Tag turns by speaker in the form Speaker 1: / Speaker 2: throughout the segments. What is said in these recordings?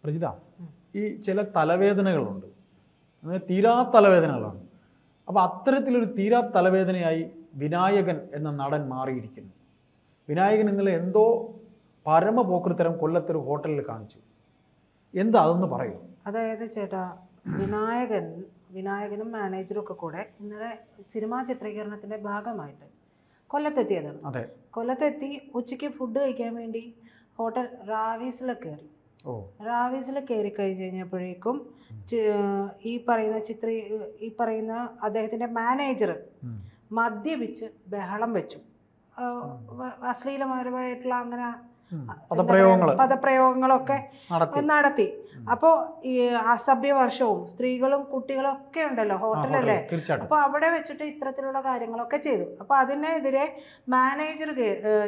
Speaker 1: പ്രജിത, ഈ ചില തലവേദനകളുണ്ട്, തീരാ തലവേദനകളാണ്. അപ്പോൾ അത്തരത്തിലൊരു തീരാ തലവേദനയായി വിനായകൻ എന്ന നടൻ മാറിയിരിക്കുന്നു. വിനായകൻ ഇന്നലെ എന്തോ പരമപോക്കൃത്തരം കൊല്ലത്തൊരു ഹോട്ടലിൽ കാണിച്ചു. എന്താ അതൊന്ന് പറയൂ.
Speaker 2: അതായത് ചേട്ടാ, വിനായകനും മാനേജറും ഒക്കെ കൂടെ ഇന്നലെ സിനിമാ ചിത്രീകരണത്തിന്റെ ഭാഗമായിട്ട് കൊല്ലത്തെത്തിയതാണ്.
Speaker 1: അതെ,
Speaker 2: കൊല്ലത്തെത്തി ഉച്ചയ്ക്ക് ഫുഡ് കഴിക്കാൻ വേണ്ടി ഹോട്ടൽ റാവീസിൽ കയറി. റാവീസിൽ കയറി കഴിഞ്ഞ് കഴിഞ്ഞപ്പോഴേക്കും ഈ പറയുന്ന അദ്ദേഹത്തിന്റെ മാനേജർ മദ്യപിച്ച് ബഹളം വെച്ചു. അശ്ലീലപരമായിട്ടുള്ള അങ്ങനെ പദപ്രയോഗങ്ങളൊക്കെ നടത്തി. അപ്പോൾ ഈ അസഭ്യവർഷവും സ്ത്രീകളും കുട്ടികളും ഒക്കെ ഉണ്ടല്ലോ ഹോട്ടലല്ലേ, അപ്പോൾ അവിടെ വെച്ചിട്ട് ഇത്തരത്തിലുള്ള കാര്യങ്ങളൊക്കെ ചെയ്തു. അപ്പോൾ അതിനെതിരെ മാനേജർ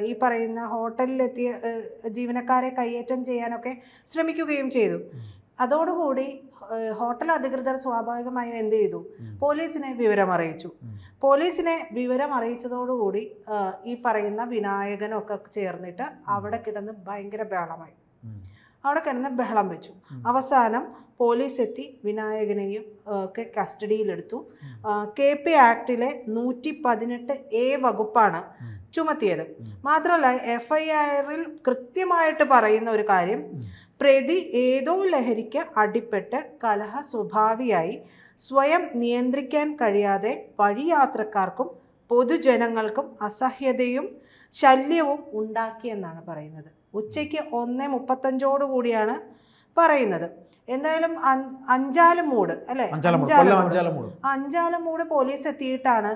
Speaker 2: ഈ പറയുന്ന ഹോട്ടലിലെത്തിയ ജീവനക്കാരെ കയ്യേറ്റം ചെയ്യാനൊക്കെ ശ്രമിക്കുകയും ചെയ്തു. അതോടുകൂടി ഹോട്ടൽ അധികൃതർ സ്വാഭാവികമായും എന്ത് ചെയ്തു? പോലീസിനെ വിവരം അറിയിച്ചു. പോലീസിനെ വിവരം അറിയിച്ചതോടുകൂടി ഈ പറയുന്ന വിനായകനൊക്കെ ചേർന്നിട്ട് അവിടെ കിടന്ന് ഭയങ്കര ബഹളമായി. അവിടെ കിടന്ന് ബഹളം വെച്ചു. അവസാനം പോലീസ് എത്തി വിനായകനെയും ഒക്കെ കസ്റ്റഡിയിലെടുത്തു. KP ആക്ടിലെ 118A വകുപ്പാണ് ചുമത്തിയത്. മാത്രമല്ല FIR കൃത്യമായിട്ട് പറയുന്ന ഒരു കാര്യം, പ്രതി ഏതോ ലഹരിക്ക് അടിപ്പെട്ട് കലഹ സ്വഭാവിയായി സ്വയം നിയന്ത്രിക്കാൻ കഴിയാതെ വഴിയാത്രക്കാർക്കും പൊതുജനങ്ങൾക്കും അസഹ്യതയും ശല്യവും ഉണ്ടാക്കിയെന്നാണ് പറയുന്നത്. ഉച്ചയ്ക്ക് 1:35 കൂടിയാണ് പറയുന്നത്. എന്തായാലും അഞ്ചാലുമൂട് അല്ലെ, അഞ്ചാലുമൂട് പോലീസ് എത്തിയിട്ടാണ്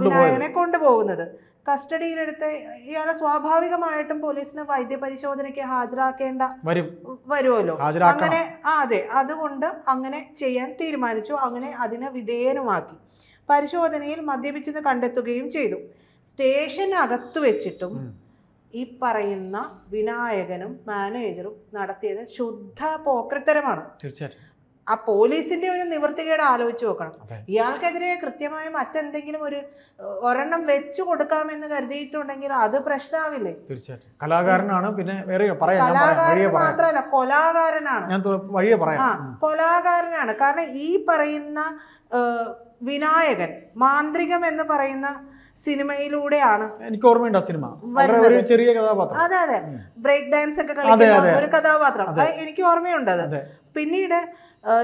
Speaker 2: വിനായകനെ കൊണ്ടുപോകുന്നത്. കസ്റ്റഡിയിലെടുത്ത് ഇയാളെ സ്വാഭാവികമായിട്ടും പോലീസിന് വൈദ്യപരിശോധനയ്ക്ക് ഹാജരാക്കേണ്ട വരുമല്ലോ. അങ്ങനെ അതെ, അതുകൊണ്ട് അങ്ങനെ ചെയ്യാൻ തീരുമാനിച്ചു. അങ്ങനെ അതിനെ വിധേയനുമാക്കി. പരിശോധനയിൽ മദ്യപിച്ചെന്ന് കണ്ടെത്തുകയും ചെയ്തു. സ്റ്റേഷനകത്ത് വെച്ചിട്ടും ഈ പറയുന്ന വിനായകനും മാനേജറും നടത്തിയത് ശുദ്ധ പോക്രിത്തരമാണ്.
Speaker 1: തീർച്ചയായിട്ടും
Speaker 2: ആ പോലീസിന്റെ ഒരു നിവൃത്തികേട് ആലോചിച്ച് നോക്കണം. ഇയാൾക്കെതിരെ കൃത്യമായ മറ്റെന്തെങ്കിലും ഒരെണ്ണം വെച്ചു കൊടുക്കാമെന്ന് കരുതിയിട്ടുണ്ടെങ്കിൽ അത് പ്രശ്നമാവില്ലേ?
Speaker 1: തീർച്ചയായിട്ടും കലാകാരനാണ്. പിന്നെ
Speaker 2: കലാകാരൻ മാത്രമല്ല, കൊലാകാരനാണ്. കൊലാകാരനാണ്. കാരണം ഈ പറയുന്ന വിനായകൻ മാന്ത്രികം എന്ന് പറയുന്ന സിനിമയിലൂടെയാണ്
Speaker 1: എനിക്ക് ഓർമ്മയുണ്ട് ആ സിനിമ. ഒരു ചെറിയ കഥാപാത്രം.
Speaker 2: അതെ അതെ, ബ്രേക്ക് ഡാൻസ് ഒക്കെ കളിക്കുന്ന ഒരു കഥാപാത്രം. എനിക്ക് ഓർമ്മയുണ്ട് അത്. പിന്നീട്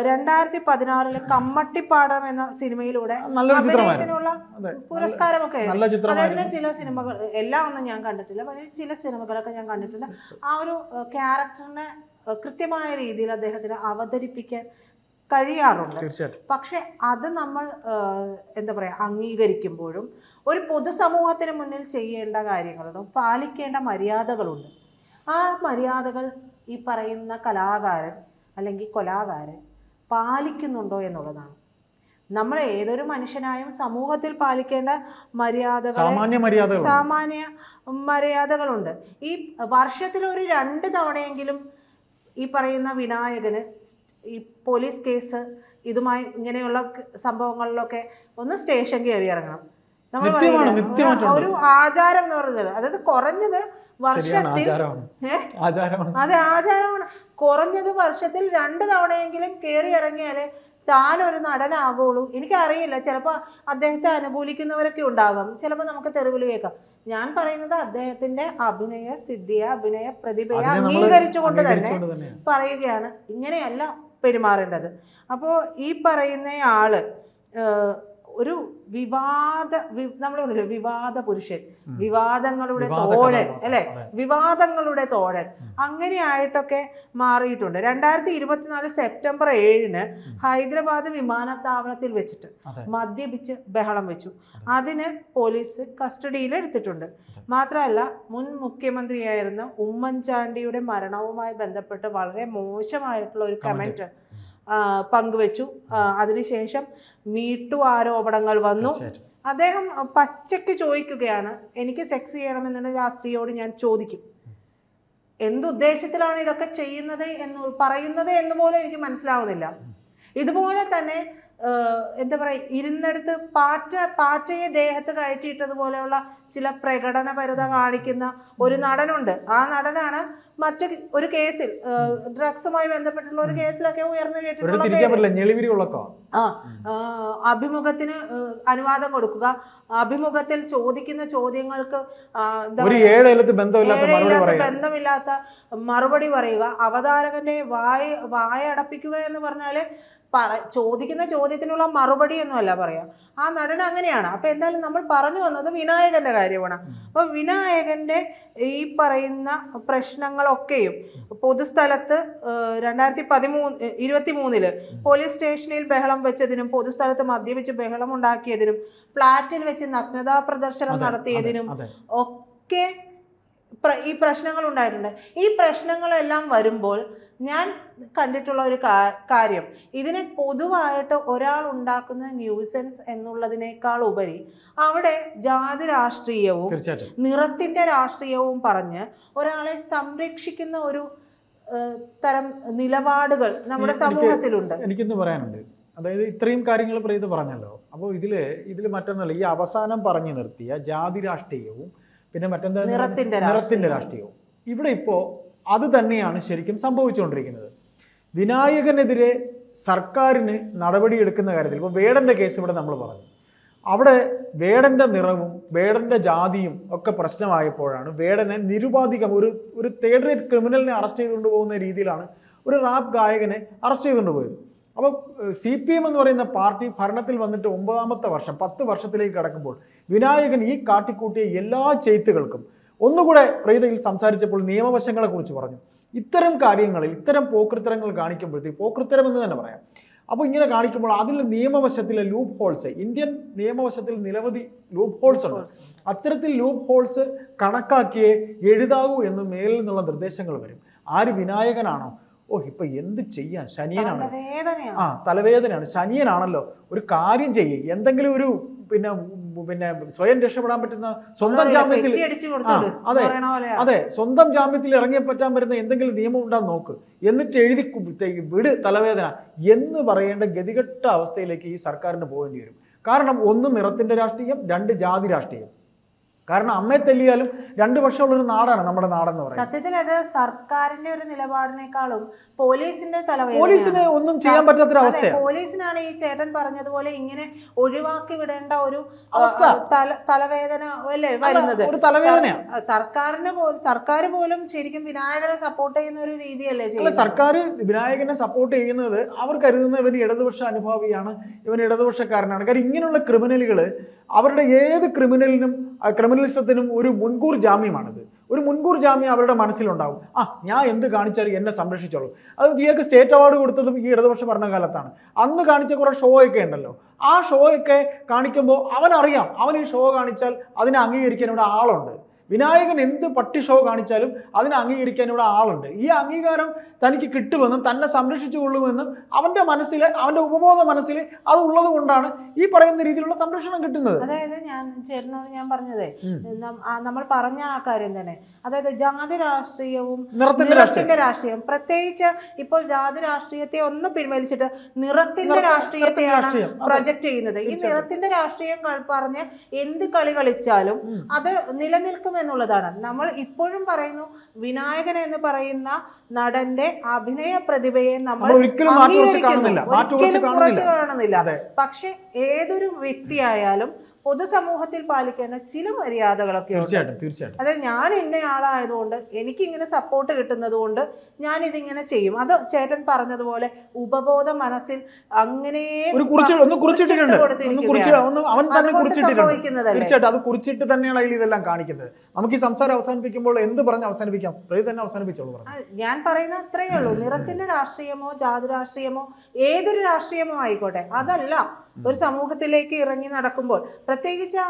Speaker 2: 2016 കമ്മട്ടിപ്പാടം എന്ന സിനിമയിലൂടെ അഭിനയത്തിനുള്ള പുരസ്കാരമൊക്കെ. അദ്ദേഹത്തിന് ചില സിനിമകൾ, എല്ലാം ഒന്നും ഞാൻ കണ്ടിട്ടില്ല, പക്ഷേ ചില സിനിമകളൊക്കെ ഞാൻ കണ്ടിട്ടുണ്ട്. ആ ഒരു ക്യാരക്ടറിനെ കൃത്യമായ രീതിയിൽ അദ്ദേഹത്തിന് അവതരിപ്പിക്കാൻ കഴിയാറുണ്ട്. പക്ഷെ അത് നമ്മൾ എന്താ പറയാ, അംഗീകരിക്കുമ്പോഴും ഒരു പൊതുസമൂഹത്തിന് മുന്നിൽ ചെയ്യേണ്ട കാര്യങ്ങളുണ്ട്, പാലിക്കേണ്ട മര്യാദകളുണ്ട്. ആ മര്യാദകൾ ഈ പറയുന്ന കലാകാരൻ അല്ലെങ്കിൽ കൊലാകാരൻ പാലിക്കുന്നുണ്ടോ എന്നുള്ളതാണ്. നമ്മൾ ഏതൊരു മനുഷ്യനായും സമൂഹത്തിൽ പാലിക്കേണ്ട സാമാന്യ മര്യാദകളുണ്ട്. ഈ വർഷത്തിൽ ഒരു 2 തവണയെങ്കിലും ഈ പറയുന്ന വിനായകന് ഈ പോലീസ് കേസ് ഇതുമായി ഇങ്ങനെയുള്ള സംഭവങ്ങളിലൊക്കെ ഒന്ന് സ്റ്റേഷൻ കയറി ഇറങ്ങണം. നമ്മൾ പറയുന്നത് ഒരു ആചാരം എന്ന് പറയുന്നത്, അതായത് കുറഞ്ഞത് വർഷത്തിൽ അതെ ആചാരമാണ്. കുറഞ്ഞത് വർഷത്തിൽ 2 തവണയെങ്കിലും കയറി ഇറങ്ങിയാലേ താനൊരു നടനാകുള്ളൂ. എനിക്കറിയില്ല, ചിലപ്പോൾ അദ്ദേഹത്തെ അനുകൂലിക്കുന്നവരൊക്കെ ഉണ്ടാകാം, ചിലപ്പോൾ നമുക്ക് തെരുവിൽ കേൾക്കാം. ഞാൻ പറയുന്നത് അദ്ദേഹത്തിന്റെ അഭിനയ സിദ്ധിയെ, അഭിനയ പ്രതിഭയെ അംഗീകരിച്ചുകൊണ്ട് തന്നെ പറയുകയാണ്, ഇങ്ങനെയല്ല പെരുമാറേണ്ടത്. അപ്പോൾ ഈ പറയുന്ന ആള് ഒരു നമ്മൾ പറയില്ല, വിവാദ പുരുഷൻ, വിവാദങ്ങളുടെ തോഴൻ അല്ലെ, വിവാദങ്ങളുടെ തോഴൻ അങ്ങനെയായിട്ടൊക്കെ മാറിയിട്ടുണ്ട്. 2024 സെപ്റ്റംബർ 7 ഹൈദരാബാദ് വിമാനത്താവളത്തിൽ വെച്ചിട്ട് മദ്യപിച്ച് ബഹളം വെച്ചു. അതിന് പോലീസ് കസ്റ്റഡിയിൽ എടുത്തിട്ടുണ്ട്. മാത്രമല്ല, മുൻ മുഖ്യമന്ത്രിയായിരുന്ന ഉമ്മൻചാണ്ടിയുടെ മരണവുമായി ബന്ധപ്പെട്ട് വളരെ മോശമായിട്ടുള്ള ഒരു കമന്റ് പങ്കുവെച്ചു. അതിനുശേഷം മീട്ടു ആരോപണങ്ങൾ വന്നു. അദ്ദേഹം പച്ചയ്ക്ക് ചോദിക്കുകയാണ്, എനിക്ക് സെക്സ് ചെയ്യണമെന്നുള്ള ആ സ്ത്രീയോട് ഞാൻ ചോദിക്കും, എന്തുദ്ദേശത്തിലാണ് ഇതൊക്കെ ചെയ്യുന്നത് എന്ന് പറയുന്നത് എന്ന് പോലും എനിക്ക് മനസ്സിലാവുന്നില്ല. ഇതുപോലെ തന്നെ എന്താ പറയുക, ഇരുന്നെടുത്ത് പാറ്റയെ ദേഹത്ത് കയറ്റിയിട്ടതുപോലെയുള്ള ചില പ്രകടനപരത കാണിക്കുന്ന ഒരു നടനുണ്ട്. ആ നടനാണ് മറ്റു ഒരു കേസിൽ ഡ്രഗ്സുമായി ബന്ധപ്പെട്ടുള്ള ഒരു കേസിലൊക്കെ ഉയർന്നു കേട്ടിട്ടുള്ള അഭിമുഖത്തിന് അനുവാദം കൊടുക്കുക, അഭിമുഖത്തിൽ ചോദിക്കുന്ന ചോദ്യങ്ങൾക്ക് ബന്ധമില്ലാത്ത മറുപടി പറയുക, അവതാരകന്റെ വായ അടപ്പിക്കുക എന്ന് പറഞ്ഞാല് ചോദിക്കുന്ന ചോദ്യത്തിനുള്ള മറുപടി ഒന്നുമല്ല പറയാം. ആ നടൻ അങ്ങനെയാണ്. അപ്പൊ എന്തായാലും നമ്മൾ പറഞ്ഞു വന്നത് വിനായകന്റെ കാര്യമാണ്. അപ്പൊ വിനായകന്റെ ഈ പറയുന്ന പ്രശ്നങ്ങളൊക്കെയും പൊതുസ്ഥലത്ത് 2023 പോലീസ് സ്റ്റേഷനിൽ ബഹളം വെച്ചതിനും, പൊതുസ്ഥലത്ത് മദ്യപിച്ച് ബഹളം ഉണ്ടാക്കിയതിനും, ഫ്ളാറ്റിൽ വെച്ച് നഗ്നതാ പ്രദർശനം നടത്തിയതിനും ഒക്കെ ഈ പ്രശ്നങ്ങൾ ഉണ്ടായിട്ടുണ്ട്. ഈ പ്രശ്നങ്ങളെല്ലാം വരുമ്പോൾ ഞാൻ കണ്ടിട്ടുള്ള ഒരു കാര്യം, ഇതിനെ പൊതുവായിട്ട് ഒരാൾ ഉണ്ടാക്കുന്ന ന്യൂസൻസ് എന്നുള്ളതിനേക്കാൾ ഉപരി അവിടെ ജാതി രാഷ്ട്രീയവും നിറത്തിന്റെ രാഷ്ട്രീയവും പറഞ്ഞ് ഒരാളെ സംരക്ഷിക്കുന്ന ഒരു തരം നിലപാടുകൾ നമ്മുടെ സമൂഹത്തിലുണ്ട്.
Speaker 1: എനിക്കൊന്ന് പറയാനുണ്ട്. അതായത് ഇത്രയും കാര്യങ്ങൾ പ്രീത് പറഞ്ഞല്ലോ. അപ്പോൾ ഇതില് മറ്റൊന്നല്ല, ഈ അവസാനം പറഞ്ഞു നിർത്തിയ ജാതി രാഷ്ട്രീയവും പിന്നെ മറ്റെന്താ നിറത്തിന്റെ രാഷ്ട്രീയവും, ഇവിടെ ഇപ്പോൾ അത് തന്നെയാണ് ശരിക്കും സംഭവിച്ചുകൊണ്ടിരിക്കുന്നത്. വിനായകനെതിരെ സർക്കാരിന് നടപടിയെടുക്കുന്ന കാര്യത്തിൽ ഇപ്പോൾ വേടന്റെ കേസ് ഇവിടെ നമ്മൾ പറഞ്ഞു. അവിടെ വേടന്റെ നിറവും വേടന്റെ ജാതിയും ഒക്കെ പ്രശ്നമായപ്പോഴാണ് വേടനെ നിരുപാധികം ഒരു തേർഡ് റേറ്റ് ക്രിമിനലിനെ അറസ്റ്റ് ചെയ്തുകൊണ്ട് പോകുന്ന രീതിയിലാണ് ഒരു റാപ്പ് ഗായകനെ അറസ്റ്റ് ചെയ്തുകൊണ്ട് പോയത്. അപ്പോൾ CPM എന്ന് പറയുന്ന പാർട്ടി ഭരണത്തിൽ വന്നിട്ട് 9ാമത്തെ വർഷം, 10 വർഷത്തിലേക്ക് കടക്കുമ്പോൾ വിനായകൻ ഈ കാട്ടിക്കൂട്ടിയ എല്ലാ ചെയ്ത്തുകൾക്കും ഒന്നുകൂടെ പ്രീതയിൽ സംസാരിച്ചപ്പോൾ നിയമവശങ്ങളെ കുറിച്ച് പറഞ്ഞു. ഇത്തരം കാര്യങ്ങളിൽ ഇത്തരം പോക്രിത്തരങ്ങൾ കാണിക്കുമ്പോഴത്തേക്ക്, പോക്രിത്തരം എന്ന് തന്നെ പറയാം, അപ്പോൾ ഇങ്ങനെ കാണിക്കുമ്പോൾ അതിൽ നിയമവശത്തിലെ ലൂപ്പ് ഹോൾസ്, ഇന്ത്യൻ നിയമവശത്തിൽ നിരവധി ലൂപ്പ് ഹോൾസ് ഉണ്ട്. അത്തരത്തിൽ ലൂപ്പ് ഹോൾസ് കണക്കാക്കിയേ എഴുതാവൂ എന്ന് മേലിൽ നിന്നുള്ള നിർദ്ദേശങ്ങൾ വരും. ആര് വിനായകനാണോ, ഇപ്പൊ എന്ത് ചെയ്യാൻ, ശനിയനാണ്, തലവേദനയാണ്, ശനിയനാണല്ലോ, ഒരു കാര്യം ചെയ്യേ, എന്തെങ്കിലും ഒരു പിന്നെ സ്വയം രക്ഷപ്പെടാൻ പറ്റുന്ന സ്വന്തം ജാമ്യത്തിൽ, അതെ സ്വന്തം ജാമ്യത്തിൽ ഇറങ്ങി പറ്റാൻ പറ്റുന്ന എന്തെങ്കിലും നിയമം ഉണ്ടാകും നോക്ക്, എന്നിട്ട് എഴുതി വിട് തലവേദന എന്ന് പറയേണ്ട ഗതികെട്ട അവസ്ഥയിലേക്ക് ഈ സർക്കാരിന് പോകേണ്ടി വരും. കാരണം 1 നിറത്തിന്റെ രാഷ്ട്രീയം, 2 ജാതി രാഷ്ട്രീയം. കാരണം അമ്മയെ തെല്ലിയാലും 2 വർഷമുള്ളൊരു നാടാണ് നമ്മുടെ നാടെന്ന് പറയുന്നത്.
Speaker 2: സത്യത്തിൽ അത് സർക്കാരിന്റെ ഒരു നിലപാടിനേക്കാളും പോലീസിന്റെ
Speaker 1: പോലീസിന് ഒന്നും ചെയ്യാൻ പറ്റാത്തൊരവസ്ഥ.
Speaker 2: പോലീസിനാണ് ഈ ചേട്ടൻ പറഞ്ഞതുപോലെ ഇങ്ങനെ ഒഴിവാക്കി വിടേണ്ട ഒരു തലവേദന അല്ലേ വരുന്നത്. സർക്കാർ പോലും ശരിക്കും വിനായകനെ സപ്പോർട്ട് ചെയ്യുന്ന ഒരു രീതിയല്ലേ ചെയ്യുന്നത്.
Speaker 1: സർക്കാർ വിനായകനെ സപ്പോർട്ട് ചെയ്യുന്നത് അവർ കരുതുന്ന ഇവൻ ഇടതുപക്ഷ അനുഭാവിയാണ്, ഇവൻ ഇടതുപക്ഷക്കാരനാണ്. കാര്യം ഇങ്ങനെയുള്ള ക്രിമിനലുകൾ അവരുടെ ഏത് ക്രിമിനലിസത്തിനും ഒരു മുൻകൂർ ജാമ്യമാണിത്. ഒരു മുൻകൂർ ജാമ്യം അവരുടെ മനസ്സിലുണ്ടാവും. ഞാൻ എന്ത് കാണിച്ചാലും എന്നെ സംരക്ഷിച്ചോളൂ. അത് ജിയക്ക് സ്റ്റേറ്റ് അവാർഡ് കൊടുത്തതും ഈ ഇടതുപക്ഷ ഭരണകാലത്താണ്. അന്ന് കാണിച്ച കുറെ ഷോ ഒക്കെ ഉണ്ടല്ലോ. ആ ഷോ ഒക്കെ കാണിക്കുമ്പോൾ അവനറിയാം, അവൻ ഈ ഷോ കാണിച്ചാൽ അതിനെ അംഗീകരിക്കാൻ ഇവിടെ ആളുണ്ട്. വിനായകൻ എന്ത് പട്ടി ഷോ കാണിച്ചാലും അതിനെ അംഗീകരിക്കാൻ ഇവിടെ ആളുണ്ട്. ഈ അംഗീകാരം തനിക്ക് കിട്ടുമെന്നും തന്നെ സംരക്ഷിച്ചു കൊള്ളുമെന്നും അവന്റെ മനസ്സിൽ, അവന്റെ ഉപബോധ മനസ്സിൽ അത് ഉള്ളത് കൊണ്ടാണ് ഈ പറയുന്ന രീതിയിലുള്ള സംരക്ഷണം കിട്ടുന്നത്.
Speaker 2: അതായത് ചേട്ടനോട് ഞാൻ പറഞ്ഞതേ, നമ്മൾ പറഞ്ഞ ആ കാര്യം തന്നെ, അതായത് ജാതി രാഷ്ട്രീയവും നിറത്തിന്റെ രാഷ്ട്രീയം, പ്രത്യേകിച്ച് ഇപ്പോൾ ജാതി രാഷ്ട്രീയത്തെ ഒന്ന് പിൻവലിച്ചിട്ട് നിറത്തിന്റെ രാഷ്ട്രീയത്തെയാണ് പ്രൊജക്ട് ചെയ്യുന്നത്. ഈ നിറത്തിന്റെ രാഷ്ട്രീയം പറഞ്ഞ് എന്ത് കളി കളിച്ചാലും അത് നിലനിൽക്കും എന്നുള്ളതാണ്. നമ്മൾ ഇപ്പോഴും പറയുന്നു, വിനായകൻ എന്ന് പറയുന്ന നടന്റെ അഭിനയ പ്രതിഭയെ നമ്മൾ അംഗീകരിക്കുന്നു, ഒരിക്കലും കുറച്ച് കാണുന്നില്ല. പക്ഷെ ഏതൊരു വ്യക്തിയായാലും പൊതുസമൂഹത്തിൽ പാലിക്കേണ്ട ചില മര്യാദകളൊക്കെ
Speaker 1: തീർച്ചയായിട്ടും.
Speaker 2: അതായത് ഞാൻ ഇന്നയാളായതുകൊണ്ട് എനിക്കിങ്ങനെ സപ്പോർട്ട് കിട്ടുന്നത് കൊണ്ട് ഞാൻ ഇതിങ്ങനെ ചെയ്യും. അത് ചേട്ടൻ പറഞ്ഞതുപോലെ ഉപബോധ മനസ്സിൽ അങ്ങനെ
Speaker 1: അത് കുറിച്ചിട്ട് തന്നെയാണ് ഇതെല്ലാം കാണിക്കുന്നത്. നമുക്ക് ഈ സംസാരം അവസാനിപ്പിക്കുമ്പോൾ എന്ത് പറഞ്ഞ് അവസാനിപ്പിക്കാം? തന്നെ അവസാനിപ്പിച്ചോളൂ.
Speaker 2: ഞാൻ പറയുന്ന അത്രയേ ഉള്ളൂ. നിറത്തിന്റെ രാഷ്ട്രീയമോ ജാതി രാഷ്ട്രീയമോ ഏതൊരു രാഷ്ട്രീയമോ ആയിക്കോട്ടെ, അതല്ല ഒരു സമൂഹത്തിലേക്ക് ഇറങ്ങി നടക്കുമ്പോൾ, പ്രത്യേകിച്ച്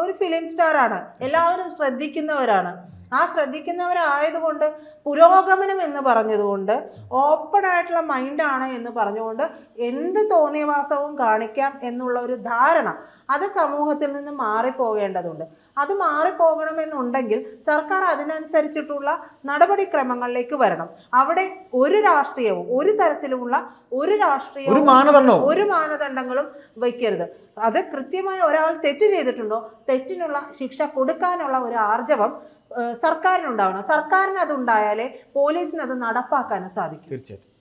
Speaker 2: ഒരു ഫിലിം സ്റ്റാർ ആണ്, എല്ലാവരും ശ്രദ്ധിക്കുന്നവരാണ്. ആ ശ്രദ്ധിക്കുന്നവരായതുകൊണ്ട് പുരോഗമനം എന്ന് പറഞ്ഞതുകൊണ്ട് ഓപ്പൺ ആയിട്ടുള്ള മൈൻഡാണ് എന്ന് പറഞ്ഞുകൊണ്ട് എന്ത് തോന്നിയവാസവും കാണിക്കാം എന്നുള്ള ഒരു ധാരണ അത് സമൂഹത്തിൽ നിന്ന് മാറിപ്പോകേണ്ടതുണ്ട്. അത് മാറിപ്പോകണമെന്നുണ്ടെങ്കിൽ സർക്കാർ അതിനനുസരിച്ചിട്ടുള്ള നടപടിക്രമങ്ങളിലേക്ക് വരണം. അവിടെ ഒരു രാഷ്ട്രീയവും ഒരു തരത്തിലുമുള്ള ഒരു രാഷ്ട്രീയവും ഒരു മാനദണ്ഡങ്ങളും വയ്ക്കരുത്. അത് കൃത്യമായി ഒരാൾ തെറ്റ് ചെയ്തിട്ടുണ്ടോ തെറ്റിനുള്ള ശിക്ഷ കൊടുക്കാനുള്ള ഒരു ആർജവം സർക്കാരിനുണ്ടാവണം. സർക്കാരിന് അതുണ്ടായാലേ പോലീസിന് അത് നടപ്പാക്കാനും സാധിക്കും.
Speaker 1: തീർച്ചയായിട്ടും.